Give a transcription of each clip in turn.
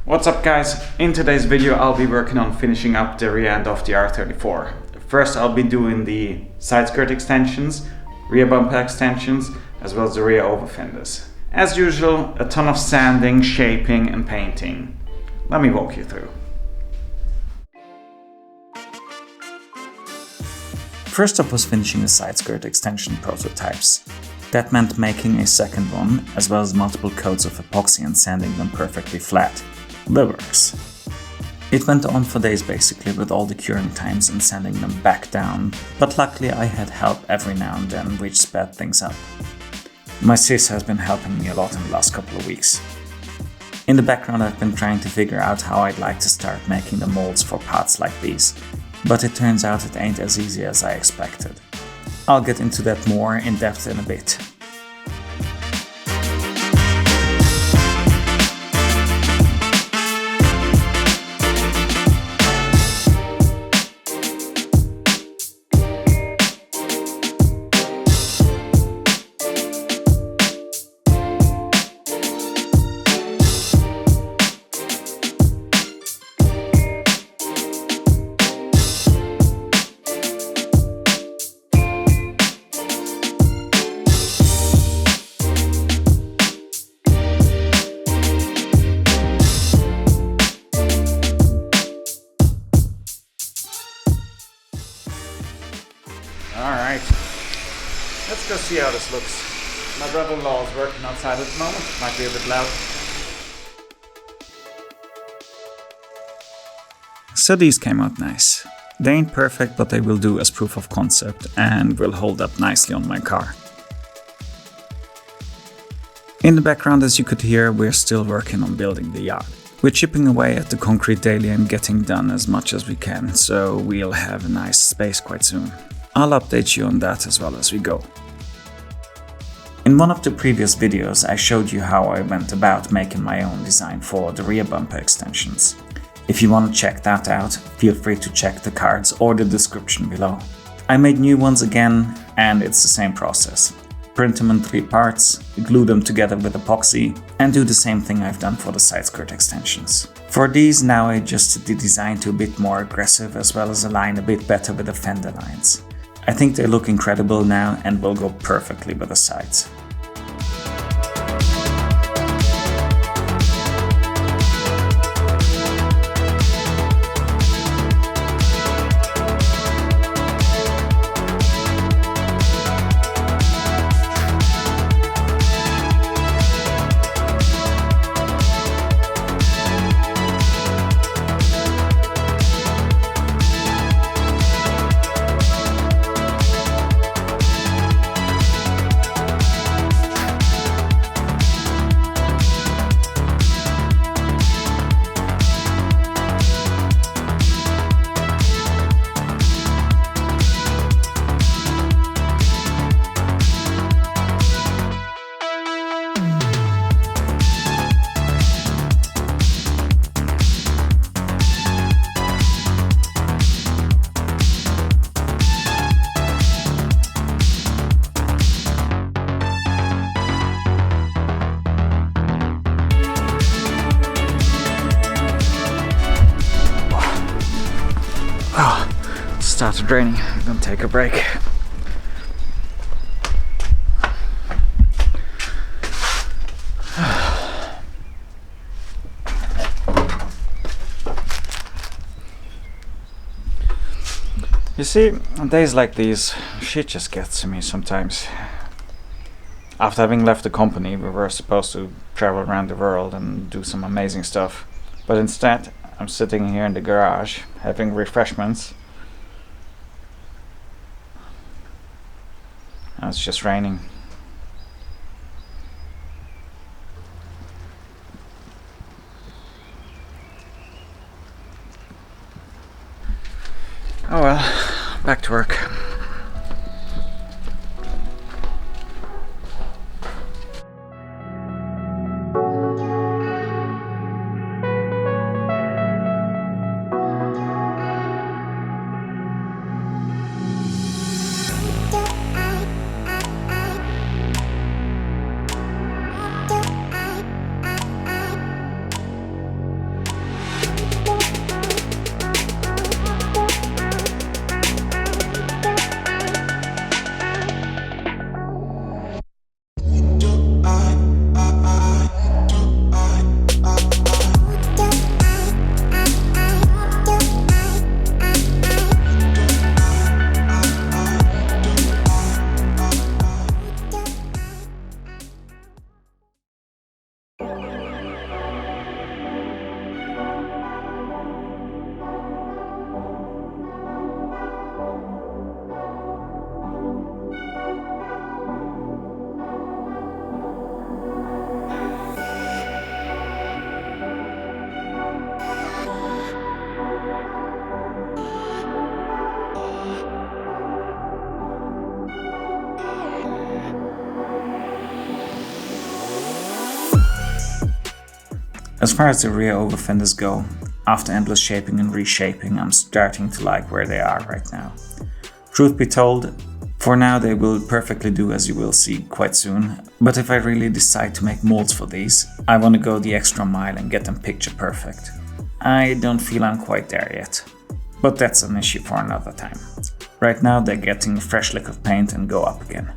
What's up guys? In today's video I'll be working on finishing up the rear end of the R34. First I'll be doing the side skirt extensions, rear bumper extensions, as well as the rear over fenders. As usual, a ton of sanding, shaping and painting. Let me walk you through. First up was finishing the side skirt extension prototypes. That meant making a second one, as well as multiple coats of epoxy and sanding them perfectly flat. That works. It went on for days basically, with all the curing times and sanding them back down, but luckily I had help every now and then, which sped things up. My sis has been helping me a lot in the last couple of weeks. In the background I've been trying to figure out how I'd like to start making the molds for parts like these, but it turns out it ain't as easy as I expected. I'll get into that more in depth in a bit. Alright, let's go see how this looks. My brother-in-law is working outside at the moment, might be a bit loud. So these came out nice. They ain't perfect, but they will do as proof of concept and will hold up nicely on my car. In the background, as you could hear, we're still working on building the yard. We're chipping away at the concrete daily and getting done as much as we can, so we'll have a nice space quite soon. I'll update you on that as well as we go. In one of the previous videos I showed you how I went about making my own design for the rear bumper extensions. If you want to check that out, feel free to check the cards or the description below. I made new ones again and it's the same process. Print them in 3 parts, glue them together with epoxy and do the same thing I've done for the side skirt extensions. For these now I adjusted the design to a bit more aggressive as well as align a bit better with the fender lines. I think they look incredible now and will go perfectly with the sides. Started raining, I'm gonna take a break. You see, on days like these, shit just gets to me sometimes. After having left the company, we were supposed to travel around the world and do some amazing stuff. But instead, I'm sitting here in the garage, having refreshments. And it's just raining. Oh well, back to work. As far as the rear over fenders go, after endless shaping and reshaping, I'm starting to like where they are right now. Truth be told, for now they will perfectly do, as you will see quite soon, but if I really decide to make molds for these, I want to go the extra mile and get them picture perfect. I don't feel I'm quite there yet, but that's an issue for another time. Right now they're getting a fresh lick of paint and go up again.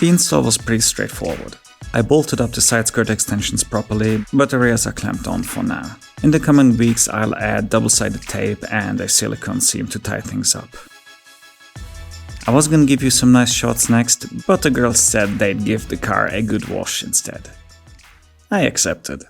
The install was pretty straightforward. I bolted up the side skirt extensions properly, but the rears are clamped on for now. In the coming weeks I'll add double-sided tape and a silicone seam to tie things up. I was gonna give you some nice shots next, but the girls said they'd give the car a good wash instead. I accepted.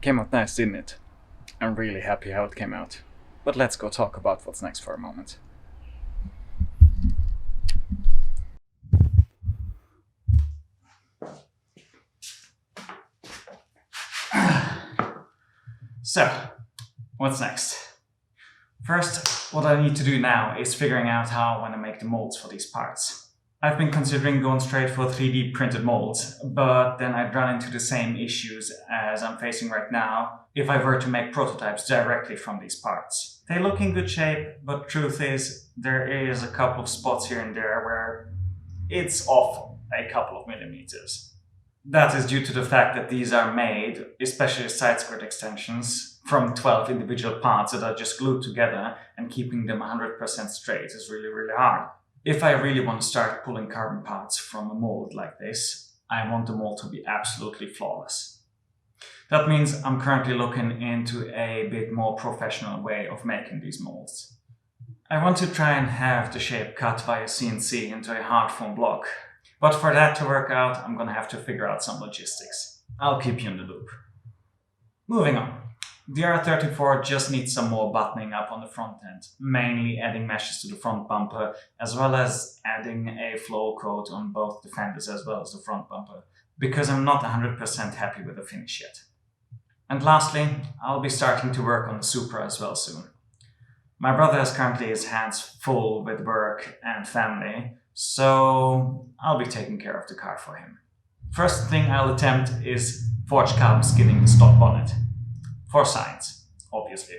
Came out nice, didn't it? I'm really happy how it came out. But let's go talk about what's next for a moment. So, what's next? First, What I need to do now is figuring out how I want to make the molds for these parts. I've been considering going straight for 3D printed molds, but then I'd run into the same issues as I'm facing right now if I were to make prototypes directly from these parts. They look in good shape, but truth is, there is a couple of spots here and there where it's off a couple of millimeters. That is due to the fact that these are made, especially side skirt extensions, from 12 individual parts that are just glued together, and keeping them 100% straight is really, really hard. If I really want to start pulling carbon parts from a mold like this, I want the mold to be absolutely flawless. That means I'm currently looking into a bit more professional way of making these molds. I want to try and have the shape cut via CNC into a hard foam block, but for that to work out, I'm gonna have to figure out some logistics. I'll keep you in the loop. Moving on. The R34 just needs some more buttoning up on the front end, mainly adding meshes to the front bumper, as well as adding a flow coat on both the fenders as well as the front bumper, because I'm not 100% happy with the finish yet. And lastly, I'll be starting to work on the Supra as well soon. My brother has currently his hands full with work and family, so I'll be taking care of the car for him. First thing I'll attempt is forged carbon skinning the stock bonnet. For science, obviously.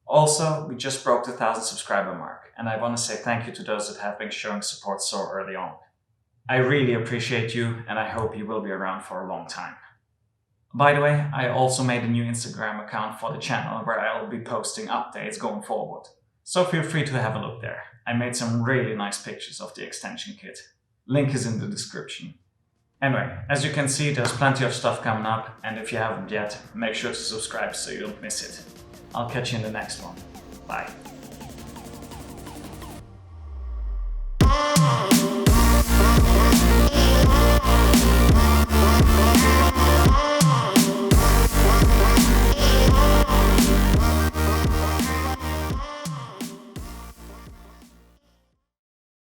Also, we just broke the 1,000 subscriber mark, and I want to say thank you to those that have been showing support so early on. I really appreciate you, and I hope you will be around for a long time. By the way, I also made a new Instagram account for the channel where I'll be posting updates going forward, so feel free to have a look there. I made some really nice pictures of the extension kit. Link is in the description. Anyway, as you can see, there's plenty of stuff coming up, and if you haven't yet, make sure to subscribe so you don't miss it. I'll catch you in the next one. Bye.